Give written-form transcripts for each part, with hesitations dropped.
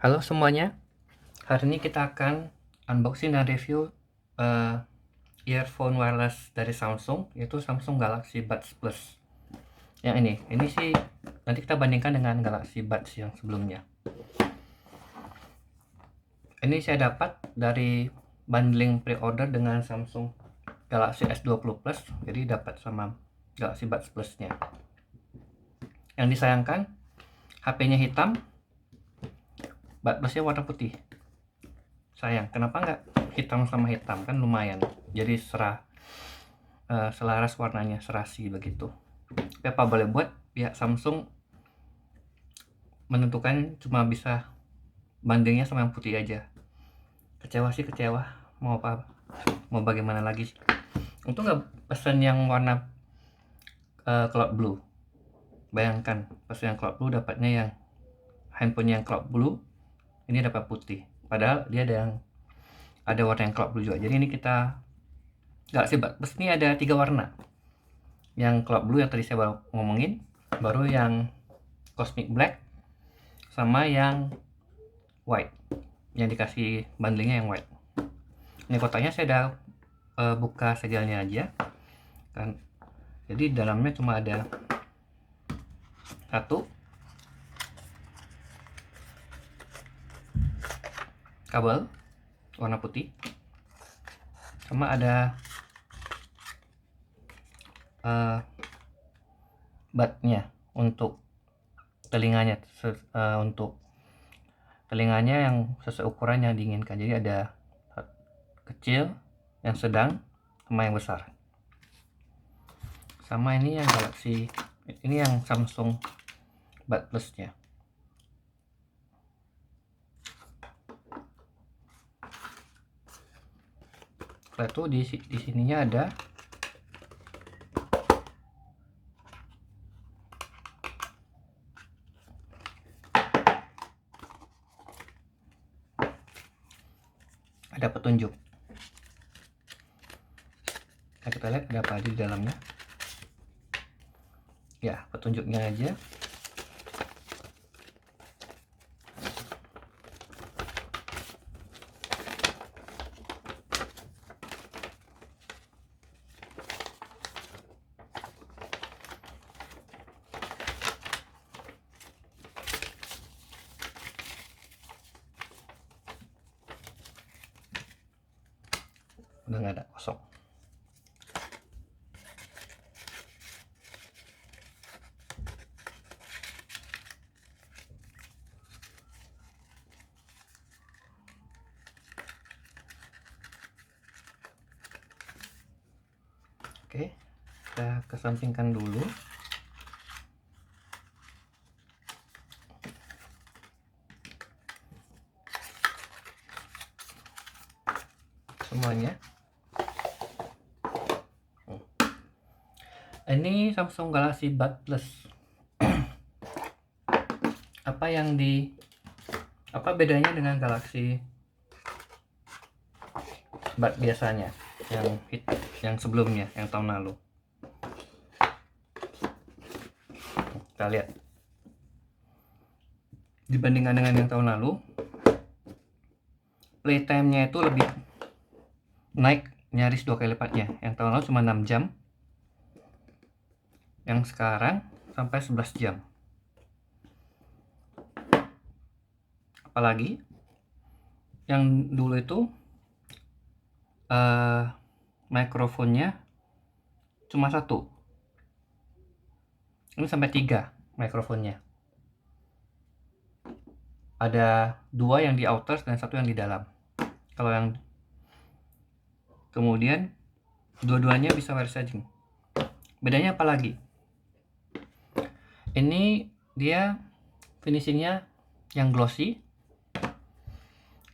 Halo semuanya, hari ini kita akan unboxing dan review earphone wireless dari Samsung, yaitu Samsung Galaxy Buds Plus. Yang ini sih nanti kita bandingkan dengan Galaxy Buds yang sebelumnya. Ini saya dapat dari bundling pre-order dengan Samsung Galaxy S20 Plus, jadi dapat sama Galaxy Buds Plus-nya. Yang disayangkan, HP-nya hitam, Buds Plus-nya warna putih. Sayang, kenapa nggak hitam sama hitam, kan lumayan, jadi selaras warnanya, serasi begitu. Tapi apa boleh buat, pihak Samsung menentukan cuma bisa bandingnya sama yang putih aja. Kecewa sih, kecewa. Mau bagaimana lagi sih. Untung nggak pesen yang warna cloud blue. Bayangkan pesen yang cloud blue, dapatnya yang handphone yang cloud blue, ini dapat putih, padahal dia ada warna yang cloud blue juga. Jadi ini kita Galaxy Buds Plus ini ada 3 warna. Yang cloud blue yang tadi saya baru ngomongin, baru yang cosmic black, sama yang white, yang dikasih bundlingnya yang white. Ini kotaknya saya udah buka segelnya aja kan, jadi dalamnya cuma ada satu kabel warna putih, sama ada budnya untuk telinganya, untuk telinganya yang sesuai ukuran yang diinginkan. Jadi ada kecil, yang sedang, sama yang besar. Sama ini yang Galaxy, ini yang Samsung Buds Plus nya. Setelah itu di sininya ada petunjuk. Nah, kita lihat ada apa aja di dalamnya. Ya, petunjuknya aja. Udah nggak ada, kosong. Oke, kita kesampingkan dulu. Semuanya. Ini Samsung Galaxy Buds Plus. Apa bedanya dengan Galaxy Buds biasanya yang sebelumnya, yang tahun lalu? Kita lihat. Dibandingkan dengan yang tahun lalu, playtime-nya itu lebih naik, nyaris 2 kali lipatnya. Yang tahun lalu cuma 6 jam, yang sekarang sampai 11 jam. Apalagi yang dulu itu mikrofonnya cuma 1, ini sampai 3 mikrofonnya. Ada 2 yang di outer dan 1 yang di dalam. Kalau yang kemudian dua-duanya bisa wireless charging. Bedanya apa lagi? Ini dia finishingnya yang glossy.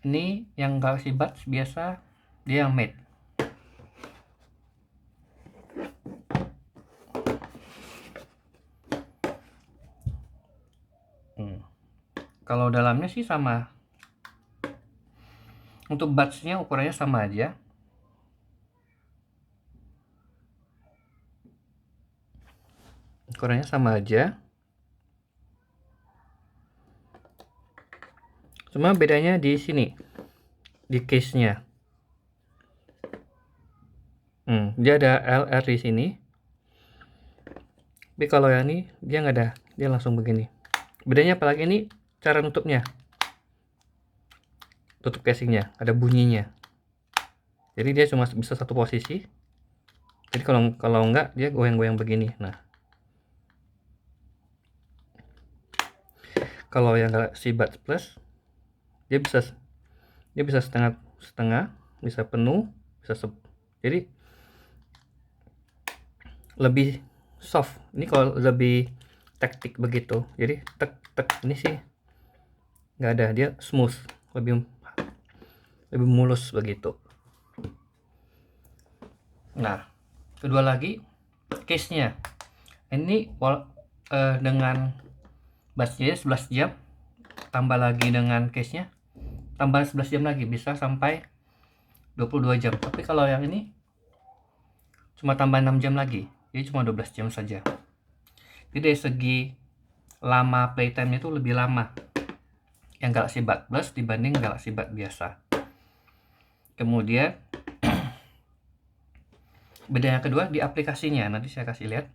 Ini yang Galaxy Buds biasa dia yang matte. Kalau dalamnya sih sama. Untuk buds-nya ukurannya sama aja. Ukurannya sama aja. Cuma bedanya di sini, di case-nya. Dia ada LR di sini. Tapi kalau yang ini dia nggak ada, dia langsung begini. Bedanya apalagi ini cara nutupnya. Tutup casingnya, ada bunyinya. Jadi dia cuma bisa satu posisi. Jadi kalau enggak dia goyang-goyang begini. Nah, kalau yang Galaxy Buds Plus dia bisa setengah, bisa penuh, bisa jadi lebih soft. Ini kalau lebih taktik begitu. Jadi tek ini sih nggak ada, dia smooth, lebih mulus begitu. Nah, kedua lagi case-nya. Ini dengan baterainya 11 jam, tambah lagi dengan case-nya, tambah 11 jam lagi, bisa sampai 22 jam. Tapi kalau yang ini cuma tambah 6 jam lagi, jadi cuma 12 jam saja. Jadi dari segi lama playtime itu lebih lama yang Galaxy Buds Plus dibanding Galaxy Buds biasa. Kemudian beda yang kedua di aplikasinya, nanti saya kasih lihat.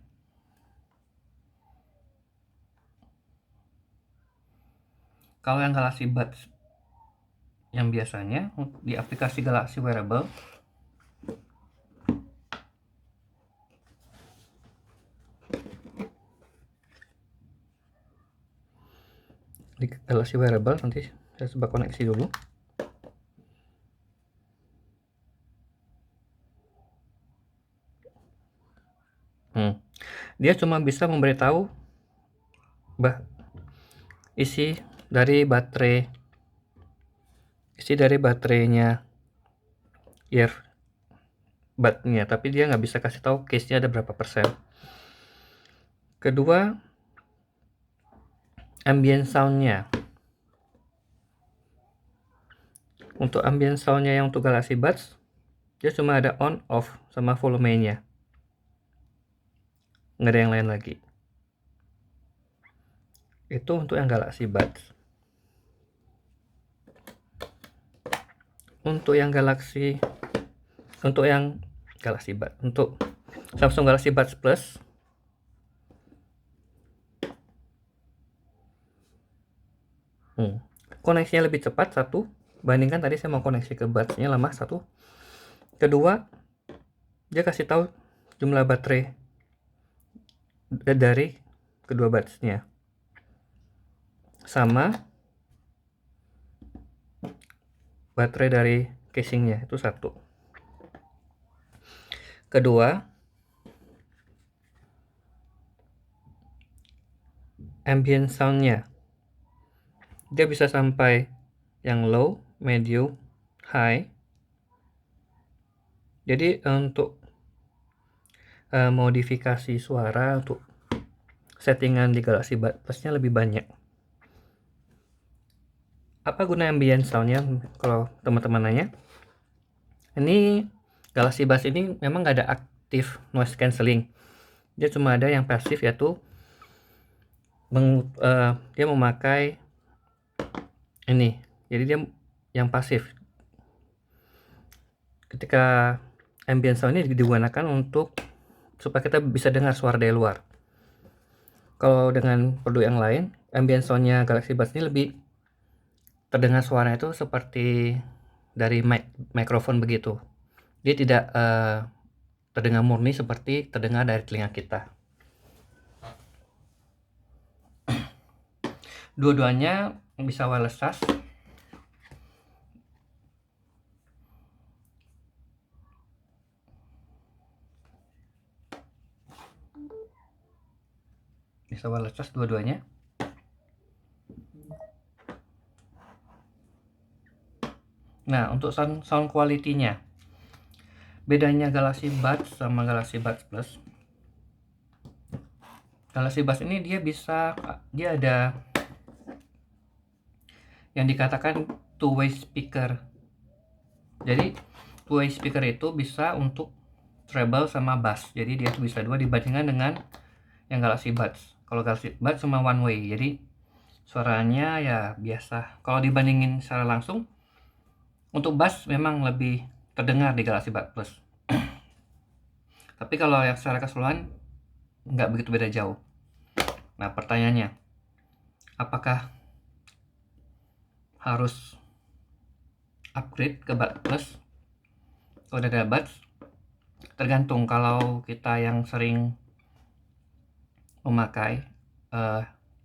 Kalau yang Galaxy Buds yang biasanya di aplikasi Galaxy Wearable, di Galaxy Wearable nanti saya coba koneksi dulu. Dia cuma bisa memberitahu isi dari baterainya earbudnya, tapi dia nggak bisa kasih tahu case-nya ada berapa persen. Kedua, ambient sound-nya. Untuk ambient sound-nya yang untuk Galaxy Buds, dia cuma ada on off sama volumenya, nggak ada yang lain lagi. Itu untuk yang Galaxy Buds. Untuk Samsung Galaxy Buds Plus, koneksinya lebih cepat, satu, bandingkan tadi saya mau koneksi ke buds-nya lama, satu. Kedua, dia kasih tahu jumlah baterai dari kedua buds-nya, sama baterai dari casingnya, itu satu. Kedua, ambient sound-nya, dia bisa sampai yang low, medium, high. Jadi untuk modifikasi suara untuk settingan di Galaxy Buds Plus-nya lebih banyak. Apa guna ambient sound-nya? Kalau teman-teman nanya, ini Galaxy Buds ini memang nggak ada aktif noise cancelling. Dia cuma ada yang pasif, yaitu dia memakai ini. Jadi dia yang pasif. Ketika ambient sound ini digunakan supaya kita bisa dengar suara dari luar. Kalau dengan produk yang lain, ambient sound-nya Galaxy Buds ini lebih terdengar suara itu seperti dari mikrofon begitu. Dia tidak terdengar murni seperti terdengar dari telinga kita. Dua-duanya bisa wireless charge. Bisa wireless charge dua-duanya. Nah, untuk sound quality-nya, bedanya Galaxy Buds sama Galaxy Buds Plus. Galaxy Buds ini dia ada yang dikatakan two-way speaker. Jadi two-way speaker itu bisa untuk treble sama bass. Jadi dia bisa dua dibandingkan dengan yang Galaxy Buds. Kalau Galaxy Buds cuma one way. Jadi Suaranya ya biasa. Kalau dibandingin secara langsung, untuk bass memang lebih terdengar di Galaxy Buds Plus. Tapi kalau yang secara keseluruhan nggak begitu beda jauh. Nah pertanyaannya, apakah harus upgrade ke Buds Plus? Kalau udah ada Buds, tergantung. Kalau kita yang sering memakai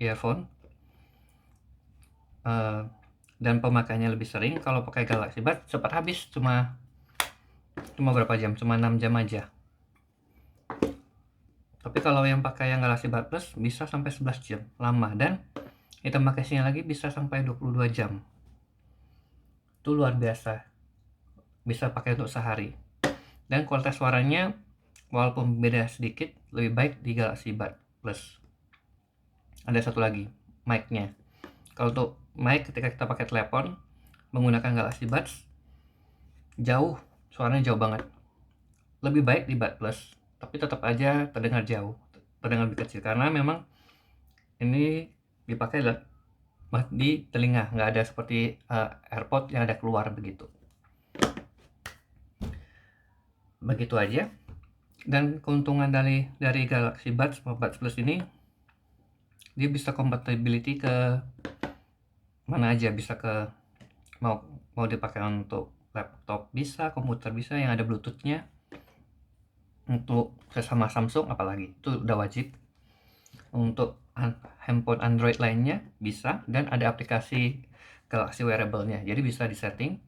earphone dan pemakaiannya lebih sering, kalau pakai Galaxy Buds cepat habis, cuma berapa jam? Cuma 6 jam aja. Tapi kalau yang pakai yang Galaxy Buds Plus bisa sampai 11 jam, lama. Dan kita pakai sinyal lagi bisa sampai 22 jam. Itu luar biasa. Bisa pakai untuk sehari. Dan kualitas suaranya walaupun beda sedikit, lebih baik di Galaxy Buds Plus. Ada satu lagi, mic-nya. Kalau untuk mic ketika kita pakai telepon menggunakan Galaxy Buds, suaranya jauh banget. Lebih baik di Buds Plus, tapi tetap aja terdengar jauh, terdengar lebih kecil, karena memang ini dipakai di telinga, nggak ada seperti AirPod yang ada keluar begitu. Begitu aja. Dan keuntungan dari Galaxy Buds Plus ini, dia bisa compatibility ke mana aja, bisa ke mau dipakai untuk laptop bisa, komputer bisa yang ada Bluetooth-nya. Untuk sesama Samsung apalagi itu udah wajib. Untuk handphone Android lainnya bisa, dan ada aplikasi Galaxy Wearable-nya, jadi bisa disetting.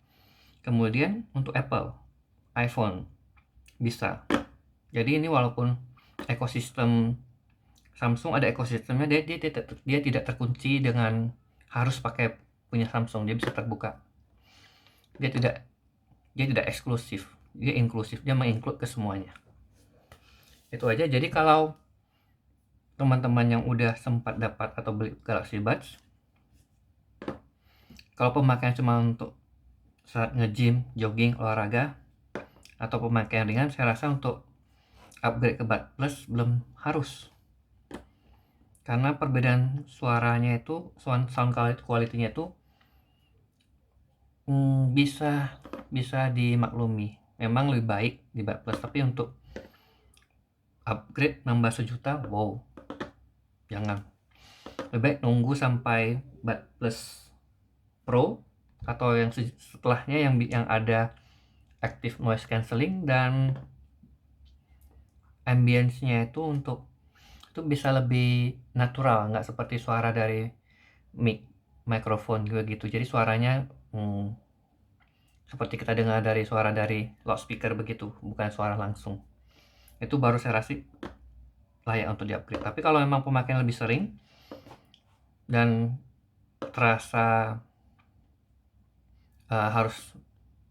Kemudian untuk Apple iPhone bisa. Jadi ini walaupun ekosistem Samsung ada ekosistemnya, dia tidak terkunci dengan harus pakai punya Samsung, dia bisa terbuka. Dia tidak eksklusif, dia inklusif, dia menginclude ke semuanya. Itu aja. Jadi kalau teman-teman yang udah sempat dapat atau beli Galaxy Buds, kalau pemakaian cuma untuk saat nge-gym, jogging, olahraga, atau pemakaian ringan, saya rasa untuk upgrade ke Buds Plus belum harus. Karena perbedaan suaranya itu, sound quality-nya itu bisa dimaklumi. Memang lebih baik di Buds Plus, tapi untuk upgrade nambah sejuta, wow, jangan. Lebih baik nunggu sampai Buds Plus Pro atau yang setelahnya yang ada active noise cancelling dan ambience-nya itu bisa lebih natural, nggak seperti suara dari mikrofon juga gitu. Jadi suaranya seperti kita dengar dari suara dari loudspeaker begitu, bukan suara langsung. Itu baru saya rasa layak untuk di-upgrade. Tapi kalau memang pemakaian lebih sering dan terasa harus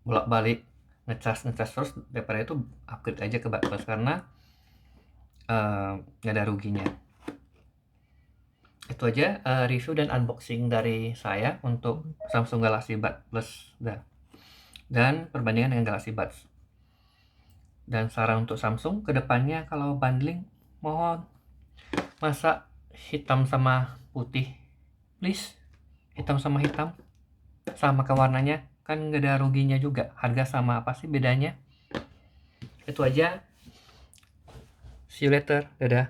bolak-balik ngecas terus, daripada itu upgrade aja ke Buds Plus, karena nggak ada ruginya. Itu aja review dan unboxing dari saya untuk Samsung Galaxy Buds Plus dan perbandingan dengan Galaxy Buds. Dan saran untuk Samsung kedepannya, kalau bundling mohon masa hitam sama putih, please. Hitam sama hitam sama ke warnanya, kan nggak ada ruginya juga, harga sama, apa sih bedanya? Itu aja. See you later, dadah.